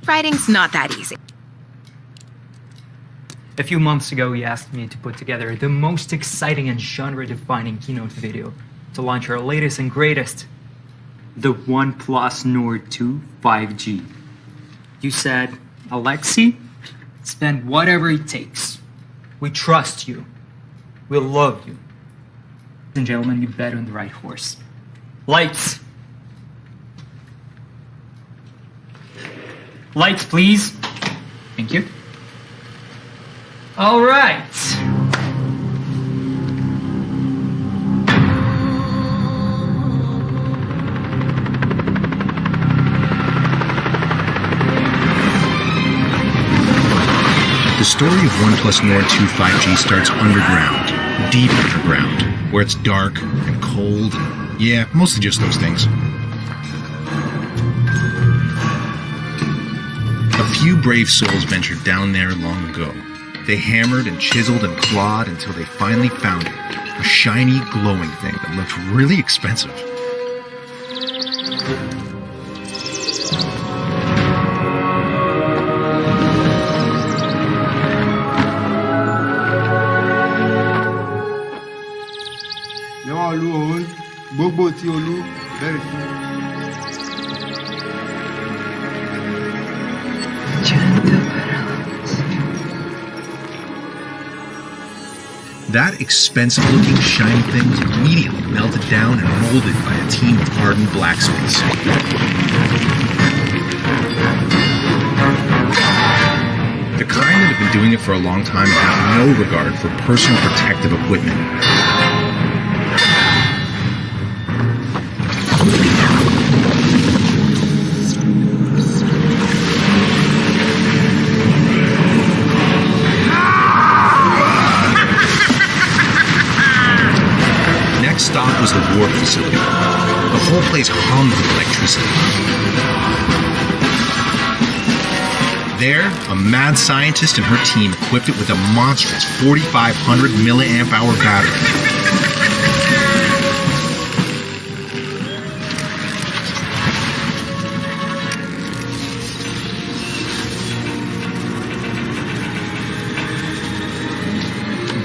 Writing's not that easy. A few months ago, he asked me to put together the most exciting and genre-defining keynote video to launch our latest and greatest, the Oneplus Nord 2 5G. You said, Alexi, spend whatever it takes. We trust you. We love you. Ladies and gentlemen, you bet on the right horse. Lights. Lights, please. Thank you. All right. The story of Oneplus Nord 2 5G starts underground, deep underground, where it's dark and cold, and yeah, mostly just those things. A few brave souls ventured down there long ago. They hammered and chiseled and clawed until they finally found it, a shiny, glowing thing that looked really expensive. That expensive-looking shiny thing was immediately melted down and molded by a team of hardened blacksmiths. The kind that have been doing it for a long time and have no regard for personal protective equipment. Next stop was the warp facility. The whole place hummed with electricity. There, a mad scientist and her team equipped it with a monstrous 4,500 milliamp hour battery.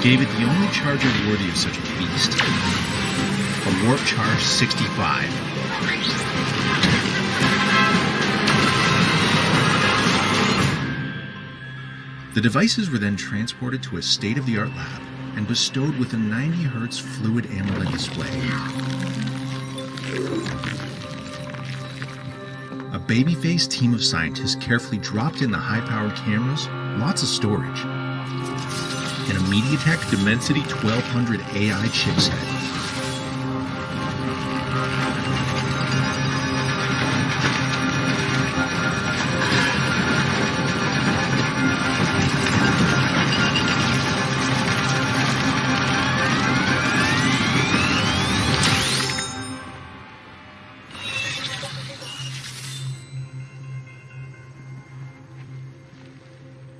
Gave it the only charger worthy of such a beast. A warp charge 65. The devices were then transported to a state-of-the-art lab and bestowed with a 90 Hz fluid AMOLED display. A baby-faced team of scientists carefully dropped in the high-powered cameras, lots of storage, and a MediaTek Dimensity 1200 AI chipset.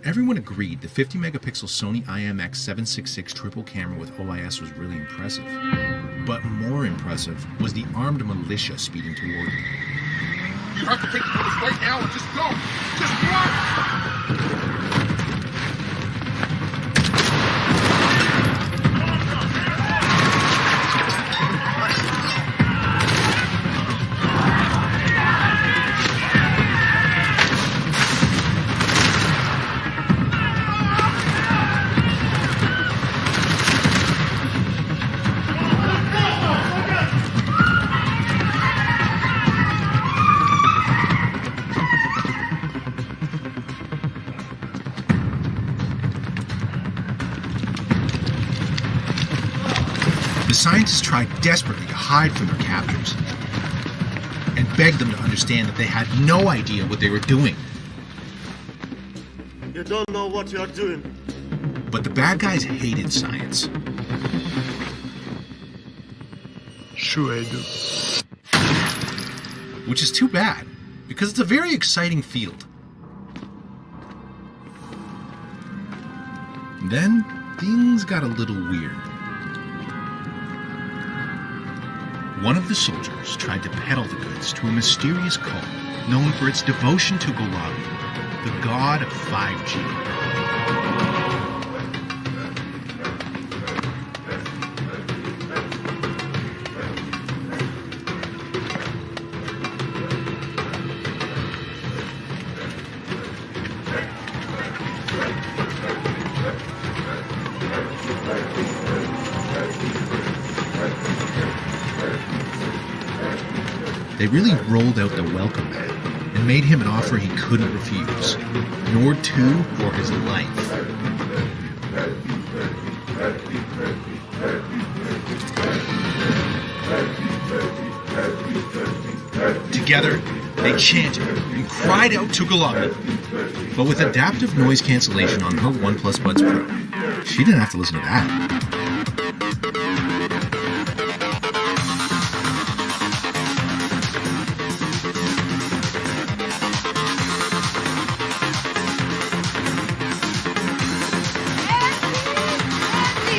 Everyone agreed the 50-megapixel Sony IMX766 triple camera with OIS was really impressive. But more impressive was the armed militia speeding toward me. You have to take the notice right now and just go! Just run! The scientists tried desperately to hide from their captors and begged them to understand that they had no idea what they were doing. You don't know what you're doing. But the bad guys hated science. Sure I do. Which is too bad, because it's a very exciting field. Then, things got a little weird. One of the soldiers tried to peddle the goods to a mysterious cult known for its devotion to Golabi. the god of 5G. They really rolled out the welcome mat and made him an offer he couldn't refuse. Nord 2 or his life. Together, they chanted and cried out to Golobula. But with adaptive noise cancellation on her Oneplus Buds Pro, she didn't have to listen to that.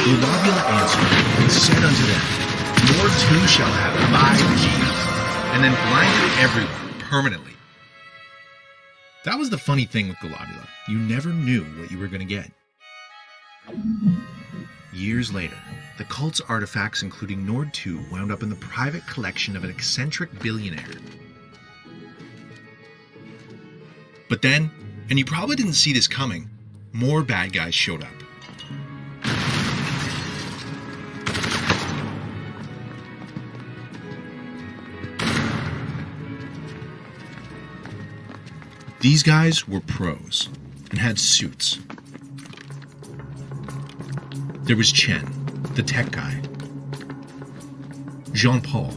Golobula answered and said unto them, Nord 2 shall have 5G, and then blinded everyone permanently. That was the funny thing with Golobula. You never knew what you were going to get. Years later, the cult's artifacts, including Nord 2, wound up in the private collection of an eccentric billionaire. But then, and you probably didn't see this coming, more bad guys showed up. These guys were pros and had suits. There was Chen, the tech guy. Jean-Paul,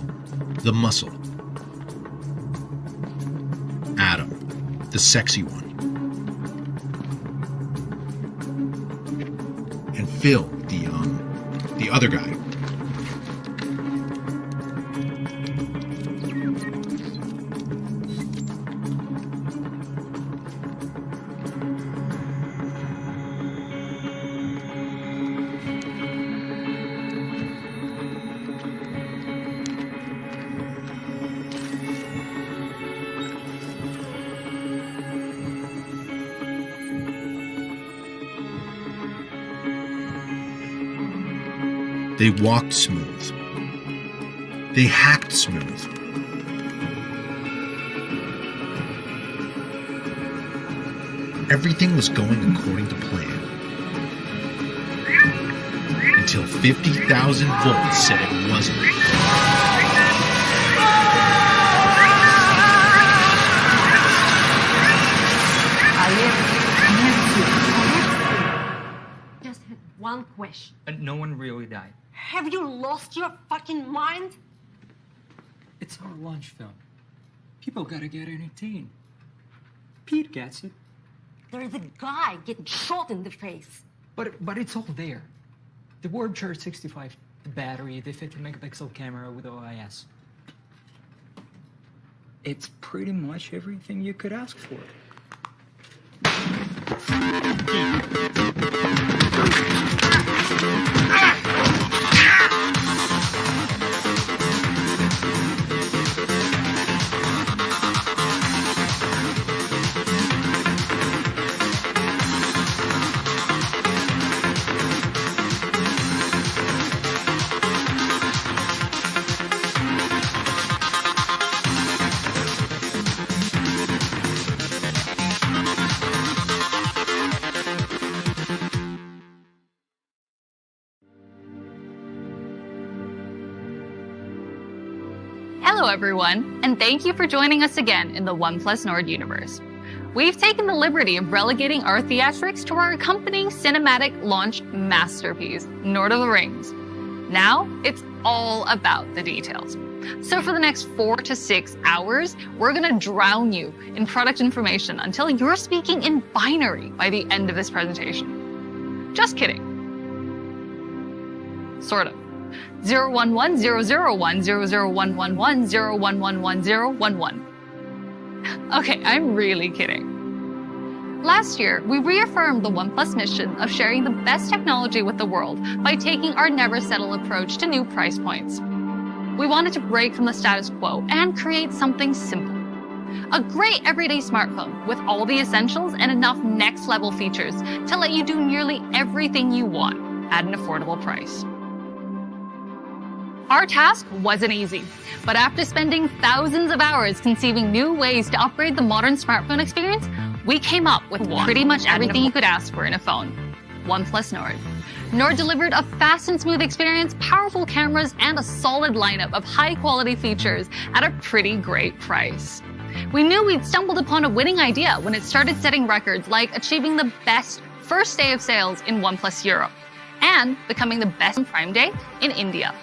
the muscle. Adam, the sexy one. And Phil, the other guy. They walked smooth. They hacked smooth. Everything was going according to plan. Until 50,000 volts said it wasn't. Just had one question. No one really died. Have you lost your fucking mind? It's our launch film. People gotta get entertained. Pete gets it. There's a guy getting shot in the face. But it's all there. The word charge 65, the battery, the 50 megapixel camera with OIS. It's pretty much everything you could ask for. Hello everyone, and thank you for joining us again in the Oneplus Nord universe. We've taken the liberty of relegating our theatrics to our accompanying cinematic launch masterpiece, Lord of the Rings. Now, it's all about the details. So for the next 4 to 6 hours, we're gonna drown you in product information until you're speaking in binary by the end of this presentation. Just kidding. Sort of. 011 001 00111 0111011. Okay, I'm really kidding. Last year, we reaffirmed the OnePlus mission of sharing the best technology with the world by taking our never settle approach to new price points. We wanted to break from the status quo and create something simple. A great everyday smartphone with all the essentials and enough next-level features to let you do nearly everything you want at an affordable price. Our task wasn't easy, but after spending thousands of hours conceiving new ways to upgrade the modern smartphone experience, we came up with pretty much everything you could ask for in a phone. OnePlus Nord. Nord delivered a fast and smooth experience, powerful cameras, and a solid lineup of high-quality features at a pretty great price. We knew we'd stumbled upon a winning idea when it started setting records like achieving the best first day of sales in OnePlus Europe and becoming the best on Prime Day in India.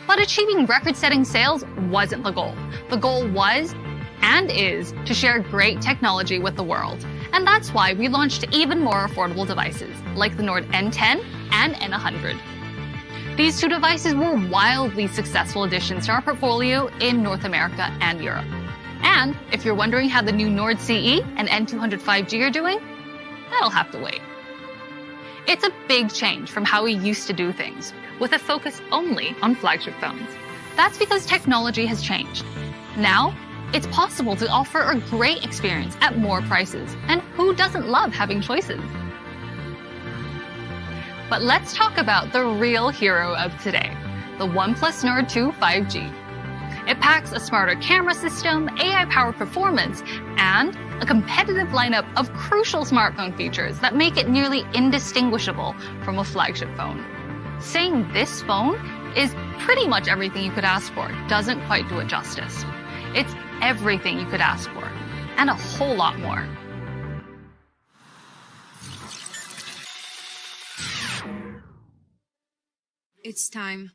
But achieving record-setting sales wasn't the goal. The goal was and is to share great technology with the world. And that's why we launched even more affordable devices like the Nord N10 and N100. These two devices were wildly successful additions to our portfolio in North America and Europe. And if you're wondering how the new Nord CE and N200 5G are doing, that'll have to wait. It's a big change from how we used to do things, with a focus only on flagship phones. That's because technology has changed. Now, it's possible to offer a great experience at more prices, and who doesn't love having choices? But let's talk about the real hero of today, the OnePlus Nord 2 5G. It packs a smarter camera system, AI-powered performance, and a competitive lineup of crucial smartphone features that make it nearly indistinguishable from a flagship phone. Saying this phone is pretty much everything you could ask for doesn't quite do it justice. It's everything you could ask for, and a whole lot more. It's time.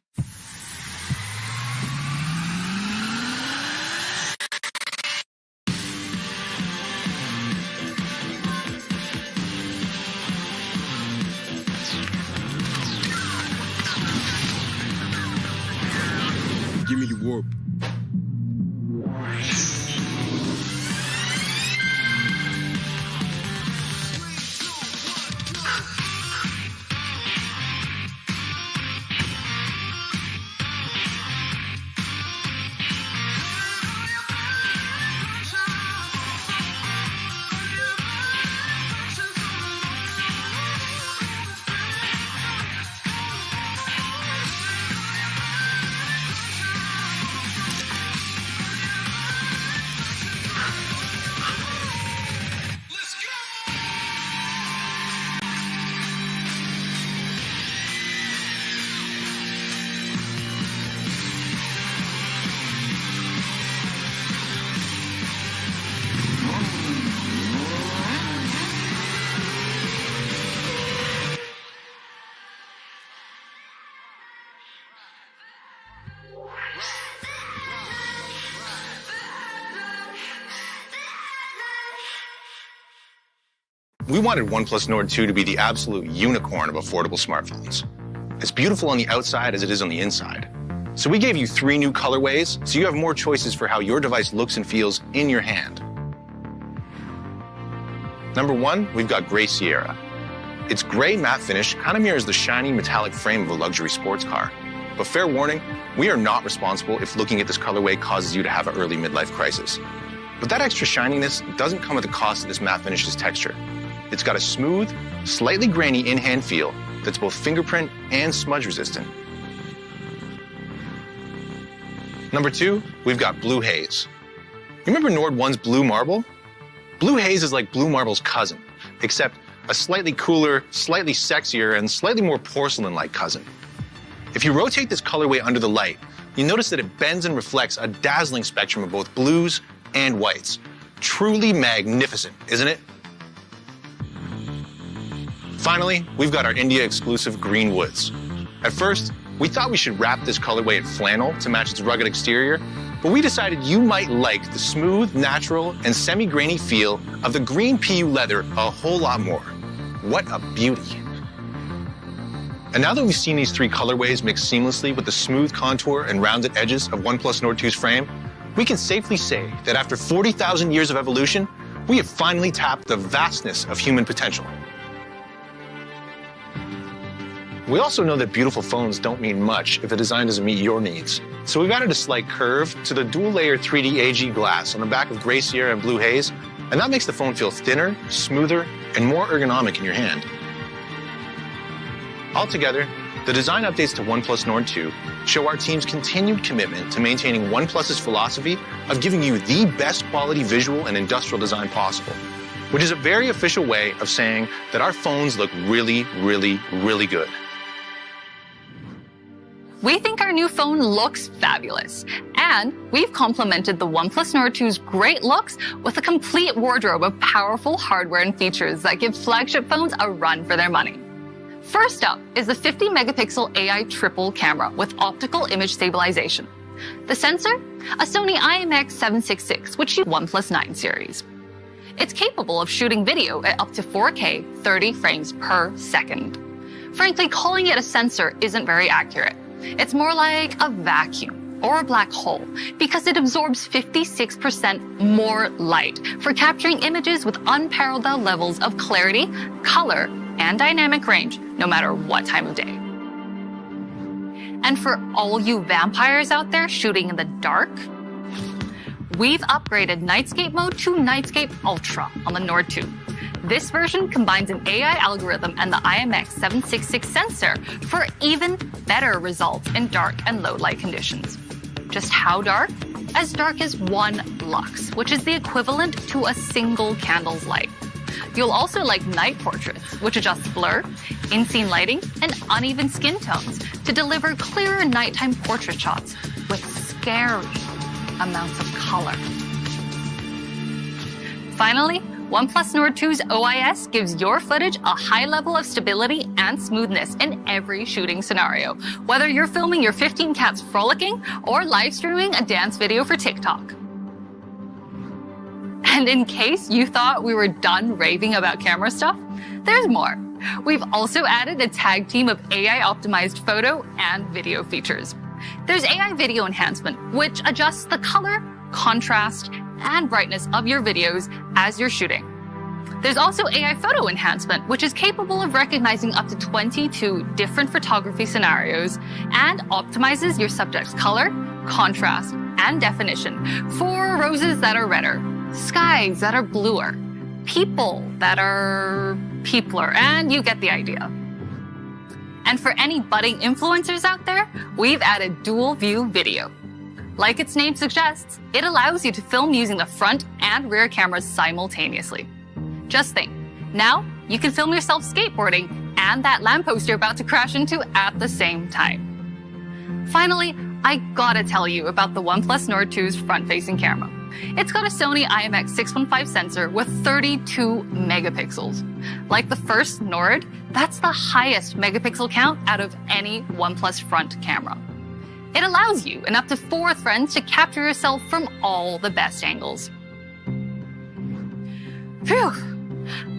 Give me the warp. We wanted OnePlus Nord 2 to be the absolute unicorn of affordable smartphones. It's beautiful on the outside as it is on the inside. So we gave you 3 new colorways, so you have more choices for how your device looks and feels in your hand. Number 1, we've got Gray Sierra. Its gray matte finish kind of mirrors the shiny metallic frame of a luxury sports car. But fair warning, we are not responsible if looking at this colorway causes you to have an early midlife crisis. But that extra shininess doesn't come at the cost of this matte finish's texture. It's got a smooth, slightly grainy in-hand feel that's both fingerprint and smudge resistant. Number 2, we've got Blue Haze. You remember Nord 1's Blue Marble? Blue Haze is like Blue Marble's cousin, except a slightly cooler, slightly sexier, and slightly more porcelain-like cousin. If you rotate this colorway under the light, you notice that it bends and reflects a dazzling spectrum of both blues and whites. Truly magnificent, isn't it? Finally, we've got our India-exclusive Green Woods. At first, we thought we should wrap this colorway in flannel to match its rugged exterior, but we decided you might like the smooth, natural, and semi-grainy feel of the green PU leather a whole lot more. What a beauty. And now that we've seen these 3 colorways mixed seamlessly with the smooth contour and rounded edges of OnePlus Nord 2's frame, we can safely say that after 40,000 years of evolution, we have finally tapped the vastness of human potential. We also know that beautiful phones don't mean much if the design doesn't meet your needs. So we've added a slight curve to the dual-layer 3D AG glass on the back of Gray Sierra and Blue Haze, and that makes the phone feel thinner, smoother, and more ergonomic in your hand. Altogether, the design updates to OnePlus Nord 2 show our team's continued commitment to maintaining OnePlus's philosophy of giving you the best quality visual and industrial design possible, which is a very official way of saying that our phones look really, really, really good. We think our new phone looks fabulous, and we've complemented the OnePlus Nord 2's great looks with a complete wardrobe of powerful hardware and features that give flagship phones a run for their money. First up is the 50-megapixel AI triple camera with optical image stabilization. The sensor? A Sony IMX766, which uses OnePlus 9 series. It's capable of shooting video at up to 4K 30 frames per second. Frankly, calling it a sensor isn't very accurate. It's more like a vacuum or a black hole because it absorbs 56% more light for capturing images with unparalleled levels of clarity, color, and dynamic range, no matter what time of day. And for all you vampires out there shooting in the dark, we've upgraded Nightscape mode to Nightscape Ultra on the Nord 2. This version combines an AI algorithm and the IMX766 sensor for even better results in dark and low light conditions. Just how dark? As dark as 1 lux, which is the equivalent to a single candle's light. You'll also like night portraits, which adjusts blur, in-scene lighting, and uneven skin tones to deliver clearer nighttime portrait shots with scary amounts of color. Finally, OnePlus Nord 2's OIS gives your footage a high level of stability and smoothness in every shooting scenario, whether you're filming your 15 cats frolicking or live streaming a dance video for TikTok. And in case you thought we were done raving about camera stuff, there's more. We've also added a tag team of AI-optimized photo and video features. There's AI video enhancement, which adjusts the color, contrast, and brightness of your videos as you're shooting. There's also AI photo enhancement, which is capable of recognizing up to 22 different photography scenarios and optimizes your subject's color, contrast, and definition for roses that are redder, skies that are bluer, people that are peopler, and you get the idea. And for any budding influencers out there, we've added dual view video. Like its name suggests, it allows you to film using the front and rear cameras simultaneously. Just think, now you can film yourself skateboarding and that lamppost you're about to crash into at the same time. Finally, I gotta tell you about the OnePlus Nord 2's front-facing camera. It's got a Sony IMX615 sensor with 32 megapixels. Like the first Nord, that's the highest megapixel count out of any OnePlus front camera. It allows you and up to 4 friends to capture yourself from all the best angles. Phew,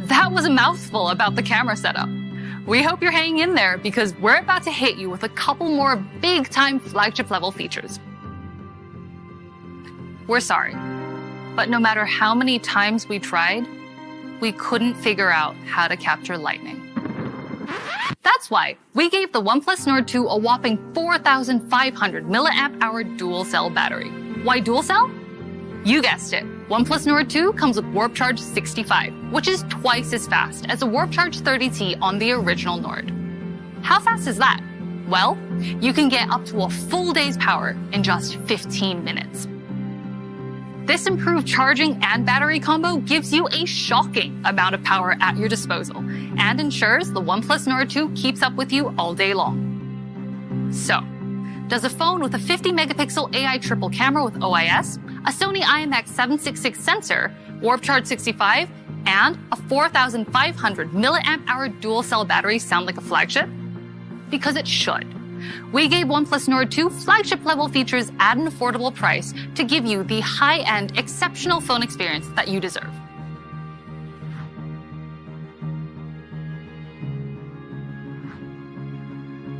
that was a mouthful about the camera setup. We hope you're hanging in there because we're about to hit you with a couple more big-time flagship level features. We're sorry, but no matter how many times we tried, we couldn't figure out how to capture lightning. That's why we gave the OnePlus Nord 2 a whopping 4,500 mAh dual cell battery. Why dual cell? You guessed it. OnePlus Nord 2 comes with Warp Charge 65, which is twice as fast as a Warp Charge 30T on the original Nord. How fast is that? Well, you can get up to a full day's power in just 15 minutes. This improved charging and battery combo gives you a shocking amount of power at your disposal and ensures the OnePlus Nord 2 keeps up with you all day long. So, does a phone with a 50-megapixel AI triple camera with OIS, a Sony IMX766 sensor, Warp Charge 65, and a 4,500 mAh dual cell battery sound like a flagship? Because it should. We gave OnePlus Nord 2 flagship-level features at an affordable price to give you the high-end, exceptional phone experience that you deserve.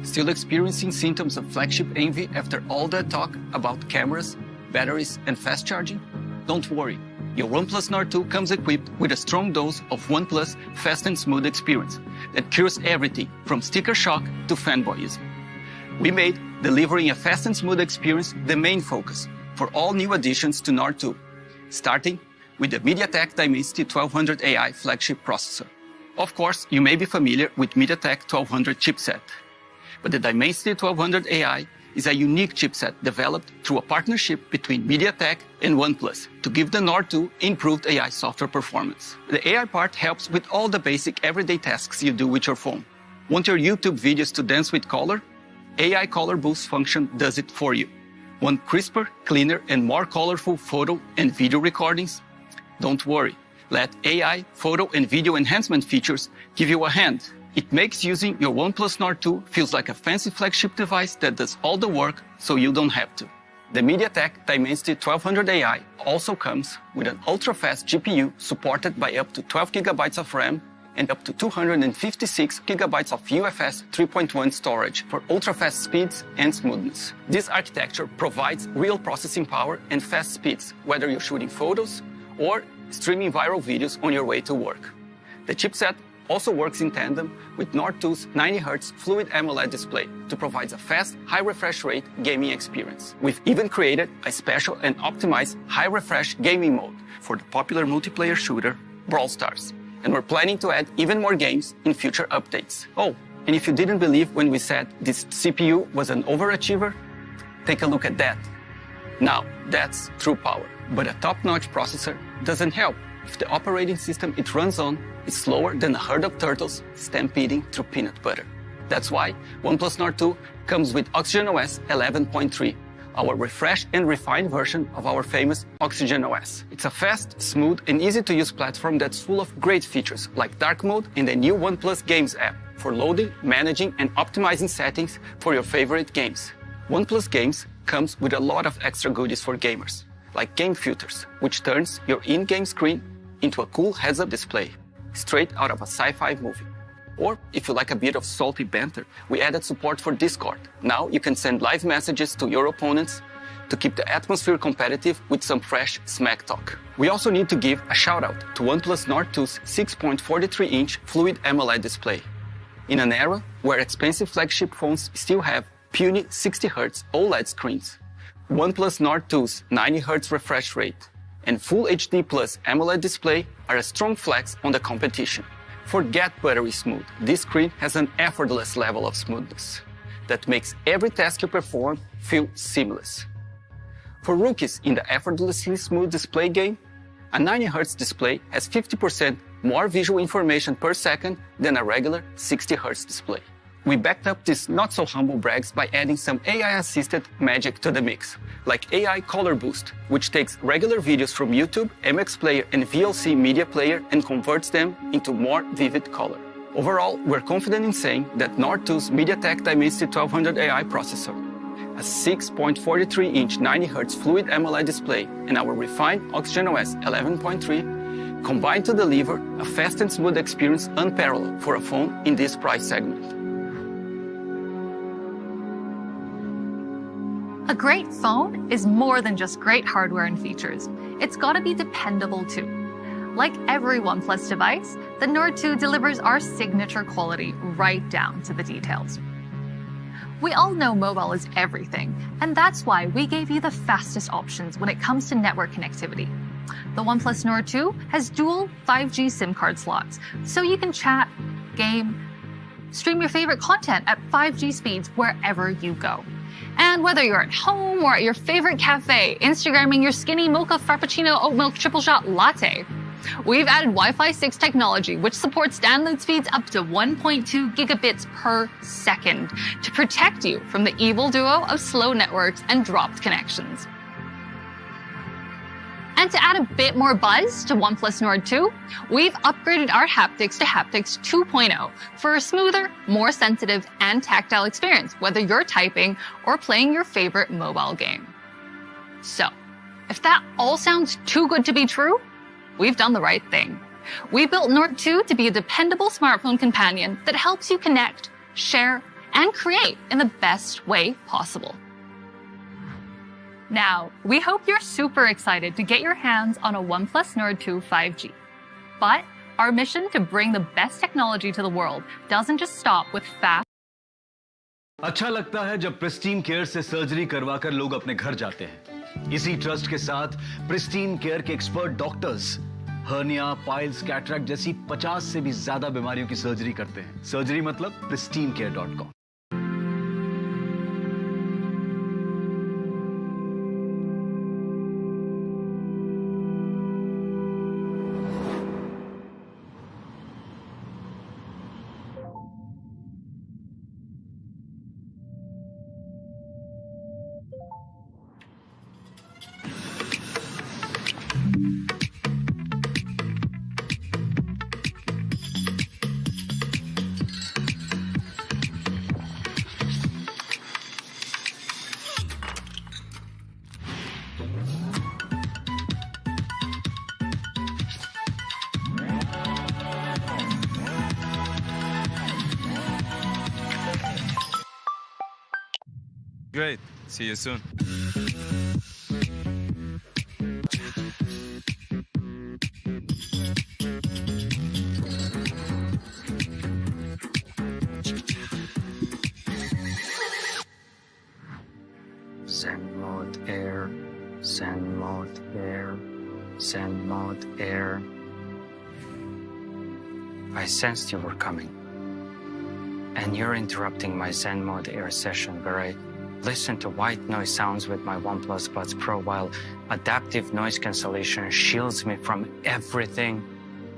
Still experiencing symptoms of flagship envy after all that talk about cameras, batteries, and fast charging? Don't worry. Your OnePlus Nord 2 comes equipped with a strong dose of OnePlus fast and smooth experience that cures everything from sticker shock to fanboyism. We made delivering a fast and smooth experience the main focus for all new additions to Nord 2, starting with the MediaTek Dimensity 1200 AI flagship processor. Of course, you may be familiar with MediaTek 1200 chipset, but the Dimensity 1200 AI is a unique chipset developed through a partnership between MediaTek and OnePlus to give the Nord 2 improved AI software performance. The AI part helps with all the basic everyday tasks you do with your phone. Want your YouTube videos to dance with color? AI Color Boost function does it for you. Want crisper, cleaner, and more colorful photo and video recordings? Don't worry. Let AI photo and video enhancement features give you a hand. It makes using your OnePlus Nord 2 feels like a fancy flagship device that does all the work so you don't have to. The MediaTek Dimensity 1200 AI also comes with an ultra-fast GPU supported by up to 12 GB of RAM and up to 256 GB of UFS 3.1 storage for ultra-fast speeds and smoothness. This architecture provides real processing power and fast speeds, whether you're shooting photos or streaming viral videos on your way to work. The chipset also works in tandem with Nord 2's 90Hz Fluid AMOLED display to provide a fast, high refresh rate gaming experience. We've even created a special and optimized high refresh gaming mode for the popular multiplayer shooter Brawl Stars. And we're planning to add even more games in future updates. Oh, and if you didn't believe when we said this CPU was an overachiever, take a look at that. Now, that's true power. But a top-notch processor doesn't help if the operating system it runs on is slower than a herd of turtles stampeding through peanut butter. That's why OnePlus Nord 2 comes with OxygenOS 11.3, our refreshed and refined version of our famous OxygenOS. It's a fast, smooth, and easy-to-use platform that's full of great features like dark mode and the new OnePlus Games app for loading, managing, and optimizing settings for your favorite games. OnePlus Games comes with a lot of extra goodies for gamers, like game filters, which turns your in-game screen into a cool heads-up display, straight out of a sci-fi movie. Or, if you like a bit of salty banter, we added support for Discord. Now you can send live messages to your opponents to keep the atmosphere competitive with some fresh smack talk. We also need to give a shout-out to OnePlus Nord 2's 6.43-inch Fluid AMOLED display. In an era where expensive flagship phones still have puny 60Hz OLED screens, OnePlus Nord 2's 90Hz refresh rate and Full HD Plus AMOLED display are a strong flex on the competition. Forget buttery smooth. This screen has an effortless level of smoothness that makes every task you perform feel seamless. For rookies in the effortlessly smooth display game, a 90Hz display has 50% more visual information per second than a regular 60Hz display. We backed up these not-so-humble brags by adding some AI-assisted magic to the mix, like AI Color Boost, which takes regular videos from YouTube, MX Player, and VLC Media Player and converts them into more vivid color. Overall, we're confident in saying that Nord 2's MediaTek Dimensity 1200 AI processor, a 6.43-inch 90Hz Fluid AMOLED display, and our refined OxygenOS 11.3 combine to deliver a fast and smooth experience unparalleled for a phone in this price segment. A great phone is more than just great hardware and features. It's gotta be dependable too. Like every OnePlus device, the Nord 2 delivers our signature quality right down to the details. We all know mobile is everything, and that's why we gave you the fastest options when it comes to network connectivity. The OnePlus Nord 2 has dual 5G SIM card slots, so you can chat, game, stream your favorite content at 5G speeds wherever you go. And whether you're at home or at your favorite cafe, Instagramming your skinny mocha frappuccino oat milk triple shot latte, we've added Wi-Fi 6 technology, which supports download speeds up to 1.2 gigabits per second to protect you from the evil duo of slow networks and dropped connections. And to add a bit more buzz to OnePlus Nord 2, we've upgraded our haptics to haptics 2.0 for a smoother, more sensitive, and tactile experience, whether you're typing or playing your favorite mobile game. So, if that all sounds too good to be true, we've done the right thing. We built Nord 2 to be a dependable smartphone companion that helps you connect, share, and create in the best way possible. Now, we hope you're super excited to get your hands on a OnePlus Nord 2 5G. But our mission to bring the best technology to the world doesn't just stop with fast. अच्छा लगता है जब pristine care से surgery करवाकर लोग अपने घर जाते हैं। इसी ट्रस्ट के साथ प्रिस्टीन केयर के expert doctors hernia, piles, cataract जैसी 50 से भी ज्यादा बीमारियों की सर्जरी करते हैं। सर्जरी मतलब pristinecare.com। Great. See you soon. Zen mode air, Zen mode air, Zen mode air. I sensed you were coming. And you're interrupting my Zen mode air session where I listen to white noise sounds with my OnePlus Buds Pro while adaptive noise cancellation shields me from everything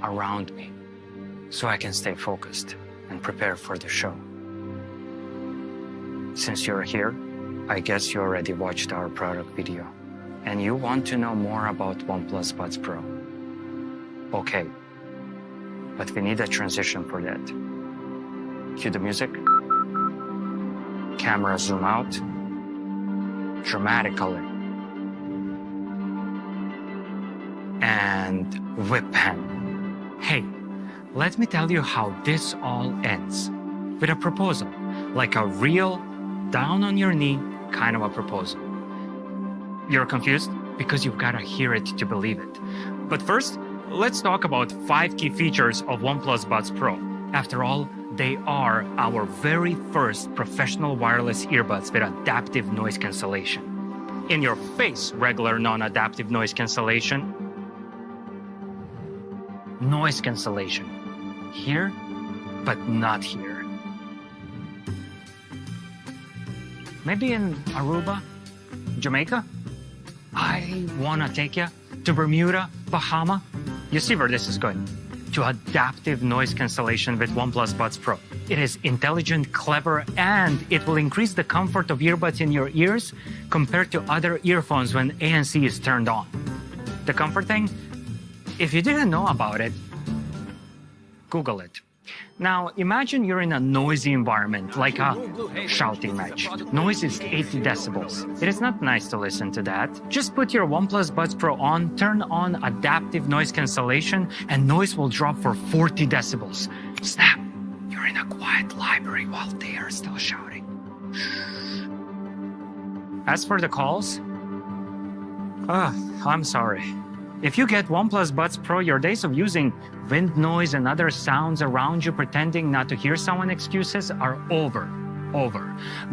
around me so I can stay focused and prepare for the show. Since you're here, I guess you already watched our product video and you want to know more about OnePlus Buds Pro. Okay, but we need a transition for that. Cue the music. Camera zoom out. Dramatic color. And whip pen. Hey, let me tell you how this all ends. With a proposal. Like a real, down on your knee kind of a proposal. You're confused? Because you've got to hear it to believe it. But first, let's talk about 5 key features of OnePlus Buds Pro. After all, they are our very first professional wireless earbuds with adaptive noise cancellation. In your face, regular non-adaptive noise cancellation. Noise cancellation. Here, but not here. Maybe in Aruba, Jamaica? I wanna take you to Bermuda, Bahama. You see where this is going. To adaptive noise cancellation with OnePlus Buds Pro. It is intelligent, clever, and it will increase the comfort of earbuds in your ears compared to other earphones when ANC is turned on. The comfort thing, if you didn't know about it, Google it. Now, imagine you're in a noisy environment, like a shouting match. Noise is 80 decibels. It is not nice to listen to that. Just put your OnePlus Buds Pro on, turn on adaptive noise cancellation, and noise will drop for 40 decibels. Snap! You're in a quiet library while they are still shouting. As for the calls, I'm sorry. If you get OnePlus Buds Pro, your days of using wind noise and other sounds around you pretending not to hear someone excuses are over.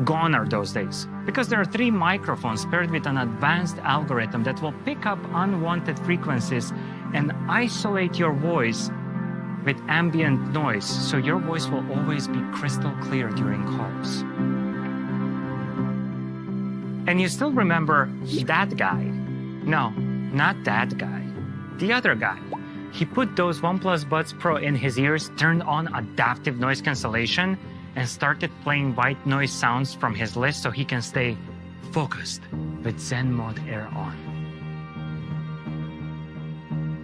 Gone are those days. Because there are 3 microphones paired with an advanced algorithm that will pick up unwanted frequencies and isolate your voice with ambient noise, so your voice will always be crystal clear during calls. And you still remember that guy? No, not that guy. The other guy. He put those OnePlus Buds Pro in his ears, turned on adaptive noise cancellation, and started playing white noise sounds from his list so he can stay focused with Zen Mode Air on.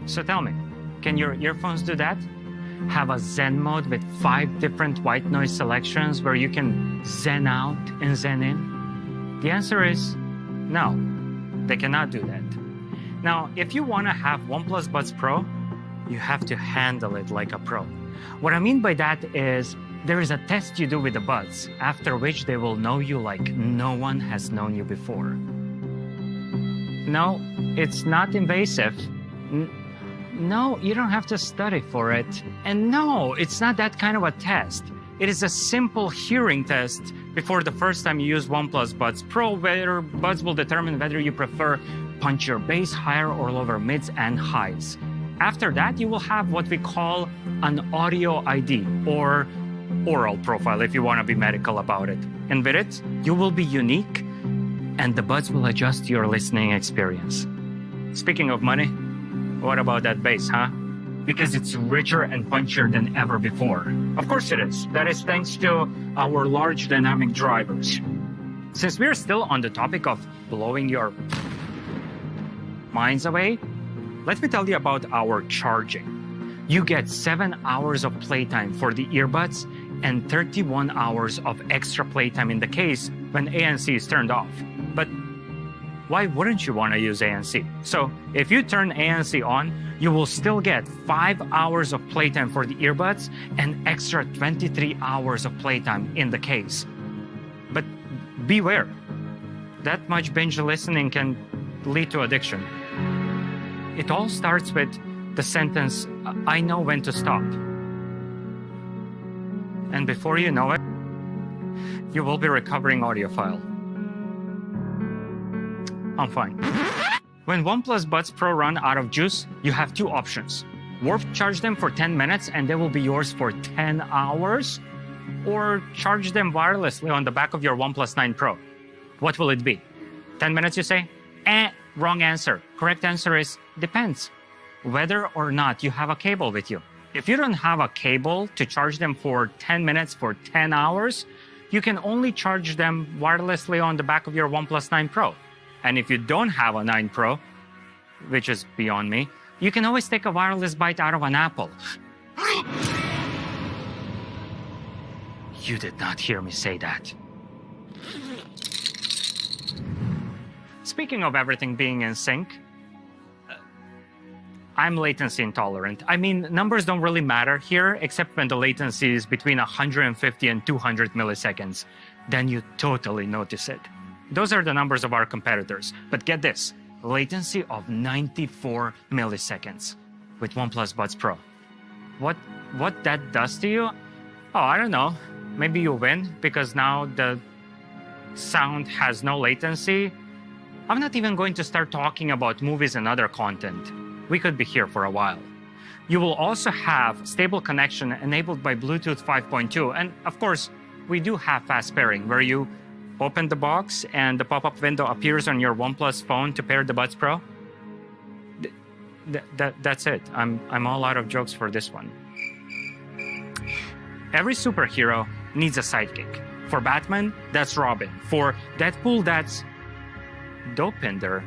So tell me, can your earphones do that? Have a Zen mode with 5 different white noise selections where you can Zen out and Zen in? The answer is no, they cannot do that. Now, if you want to have OnePlus Buds Pro, you have to handle it like a pro. What I mean by that is there is a test you do with the buds, after which they will know you like no one has known you before. No, it's not invasive. No, you don't have to study for it. And no, it's not that kind of a test. It is a simple hearing test before the first time you use OnePlus Buds Pro, where Buds will determine whether you prefer punchier bass, higher or lower mids and highs. After that, you will have what we call an audio ID, or oral profile if you want to be medical about it. And with it, you will be unique, and the Buds will adjust to your listening experience. Speaking of money, what about that bass, huh? Because it's richer and punchier than ever before. Of course it is. That is thanks to our large dynamic drivers. Since we're still on the topic of blowing your minds away, let me tell you about our charging. You get 7 hours of playtime for the earbuds and 31 hours of extra playtime in the case when ANC is turned off. But why wouldn't you want to use ANC? So if you turn ANC on, you will still get 5 hours of playtime for the earbuds and extra 23 hours of playtime in the case. But beware, that much binge listening can lead to addiction. It all starts with the sentence, "I know when to stop." And before you know it, you will be recovering audiophile. I'm fine. When OnePlus Buds Pro run out of juice, you have two options. Warp charge them for 10 minutes and they will be yours for 10 hours, or charge them wirelessly on the back of your OnePlus 9 Pro. What will it be? 10 minutes, you say? Wrong answer. Correct answer is depends. Whether or not you have a cable with you. If you don't have a cable to charge them for 10 minutes for 10 hours, you can only charge them wirelessly on the back of your OnePlus 9 Pro. And if you don't have a 9 Pro, which is beyond me, you can always take a wireless bite out of an apple. You did not hear me say that. Speaking of everything being in sync, I'm latency intolerant. I mean, numbers don't really matter here, except when the latency is between 150 and 200 milliseconds. Then you totally notice it. Those are the numbers of our competitors. But get this, latency of 94 milliseconds with OnePlus Buds Pro. What that does to you? Oh, I don't know. Maybe you win because now the sound has no latency. I'm not even going to start talking about movies and other content. We could be here for a while. You will also have stable connection enabled by Bluetooth 5.2. And of course, we do have fast pairing where you open the box and the pop-up window appears on your OnePlus phone to pair the Buds Pro. That's it. I'm all out of jokes for this one. Every superhero needs a sidekick. For Batman, that's Robin. For Deadpool, that's Dopinder.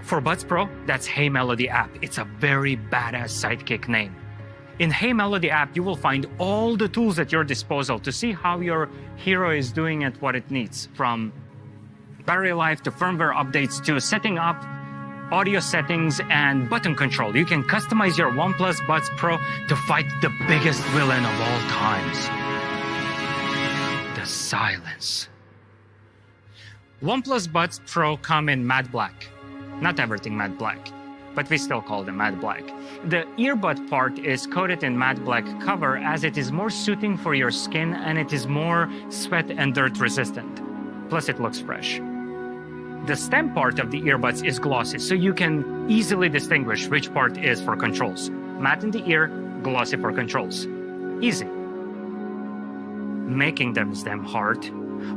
For Buds Pro, that's Hey Melody app. It's a very badass sidekick name. In Hey Melody app, you will find all the tools at your disposal to see how your hero is doing at what it needs, from battery life to firmware updates to setting up audio settings and button control. You can customize your OnePlus Buds Pro to fight the biggest villain of all times. The silence. OnePlus Buds Pro come in matte black. Not everything matte black, but we still call them matte black. The earbud part is coated in matte black cover as it is more suiting for your skin and it is more sweat and dirt resistant. Plus it looks fresh. The stem part of the earbuds is glossy, so you can easily distinguish which part is for controls. Matte in the ear, glossy for controls. Easy. Making them is damn hard.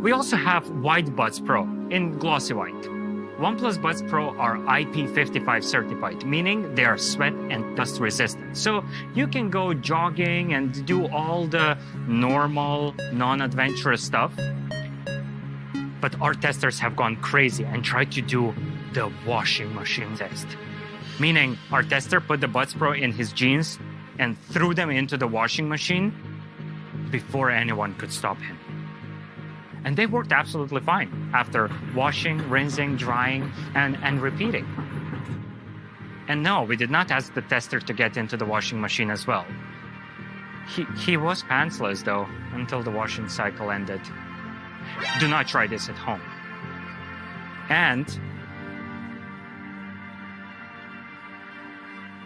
We also have White Buds Pro in glossy white. OnePlus Buds Pro are IP55 certified, meaning they are sweat and dust resistant. So you can go jogging and do all the normal, non-adventurous stuff. But our testers have gone crazy and tried to do the washing machine test. Meaning our tester put the Buds Pro in his jeans and threw them into the washing machine before anyone could stop him. And they worked absolutely fine after washing, rinsing, drying, and repeating. And no, we did not ask the tester to get into the washing machine as well. He was pantsless though, until the washing cycle ended. Do not try this at home. And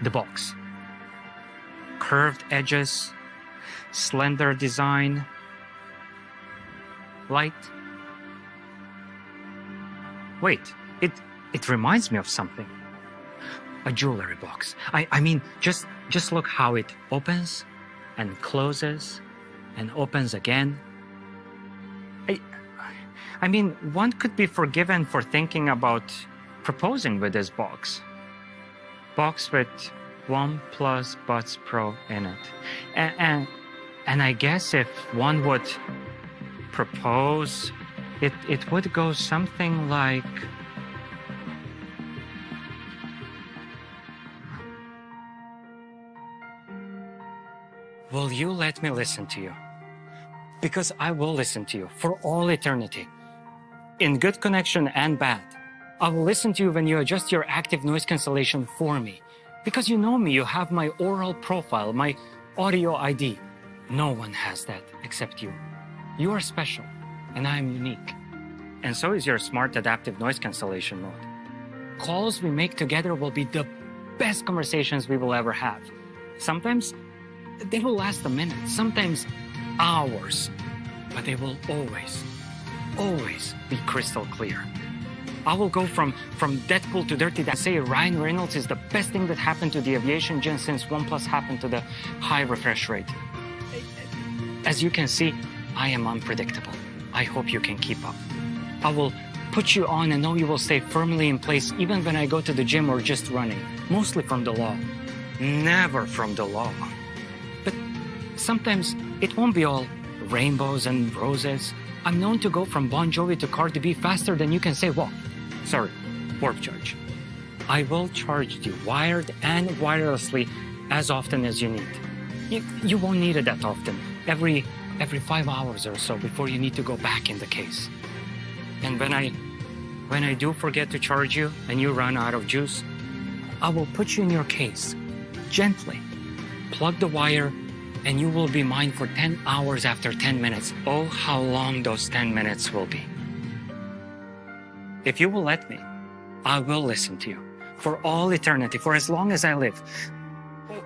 the box. Curved edges, slender design, light. Wait, it reminds me of something. A jewelry box. I mean, just look how it opens and closes and opens again. I mean, one could be forgiven for thinking about proposing with this box. Box with OnePlus Buds Pro in it. And I guess if one would propose, it would go something like... Will you let me listen to you? Because I will listen to you for all eternity. In good connection and bad. I will listen to you when you adjust your active noise cancellation for me. Because you know me, you have my oral profile, my audio ID. No one has that except you. You are special, and I am unique. And so is your smart adaptive noise cancellation mode. Calls we make together will be the best conversations we will ever have. Sometimes they will last a minute, sometimes hours, but they will always be crystal clear. I will go from Deadpool to Dirty Dan, say Ryan Reynolds is the best thing that happened to the aviation gen since OnePlus happened to the high refresh rate. As you can see, I am unpredictable. I hope you can keep up. I will put you on and know you will stay firmly in place even when I go to the gym or just running, mostly from the law. Never from the law. But sometimes it won't be all rainbows and roses. I'm known to go from Bon Jovi to Cardi B faster than you can say walk. Sorry, warp charge. I will charge you wired and wirelessly as often as you need. You won't need it that often. Every 5 hours or so before you need to go back in the case. And when I do forget to charge you and you run out of juice, I will put you in your case, gently, plug the wire, and you will be mine for 10 hours after 10 minutes. Oh, how long those 10 minutes will be. If you will let me, I will listen to you for all eternity, for as long as I live,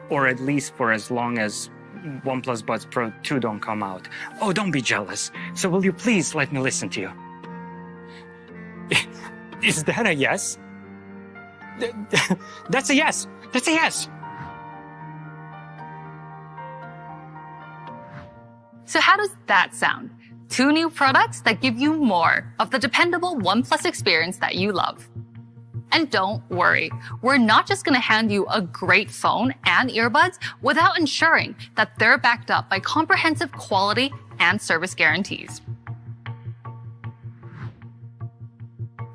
or at least for as long as OnePlus Buds Pro 2 don't come out. Oh, don't be jealous. So will you please let me listen to you? Is that a yes? That's a yes. That's a yes. So how does that sound? 2 new products that give you more of the dependable OnePlus experience that you love. And don't worry, we're not just going to hand you a great phone and earbuds without ensuring that they're backed up by comprehensive quality and service guarantees.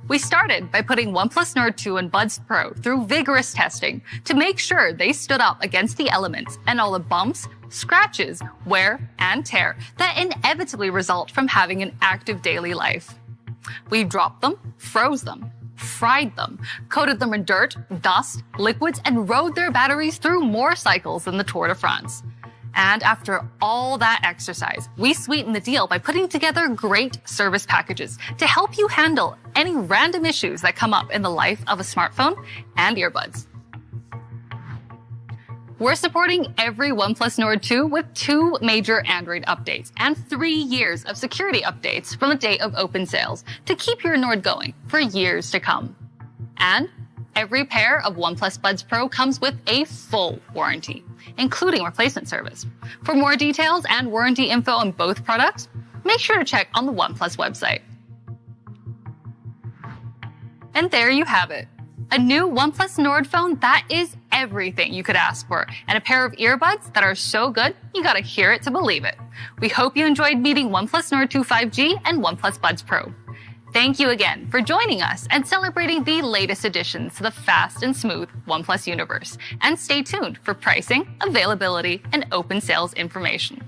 We started by putting OnePlus Nord 2 and Buds Pro through vigorous testing to make sure they stood up against the elements and all the bumps, scratches, wear, and tear that inevitably result from having an active daily life. We dropped them, froze them, fried them, coated them in dirt, dust, liquids, and rode their batteries through more cycles than the Tour de France. And after all that exercise, we sweetened the deal by putting together great service packages to help you handle any random issues that come up in the life of a smartphone and earbuds. We're supporting every OnePlus Nord 2 with 2 major Android updates and 3 years of security updates from the date of open sales to keep your Nord going for years to come. And every pair of OnePlus Buds Pro comes with a full warranty, including replacement service. For more details and warranty info on both products, make sure to check on the OnePlus website. And there you have it. A new OnePlus Nord phone that is everything you could ask for, and a pair of earbuds that are so good, you gotta hear it to believe it. We hope you enjoyed meeting OnePlus Nord 2 5G and OnePlus Buds Pro. Thank you again for joining us and celebrating the latest additions to the fast and smooth OnePlus universe. And stay tuned for pricing, availability, and open sales information.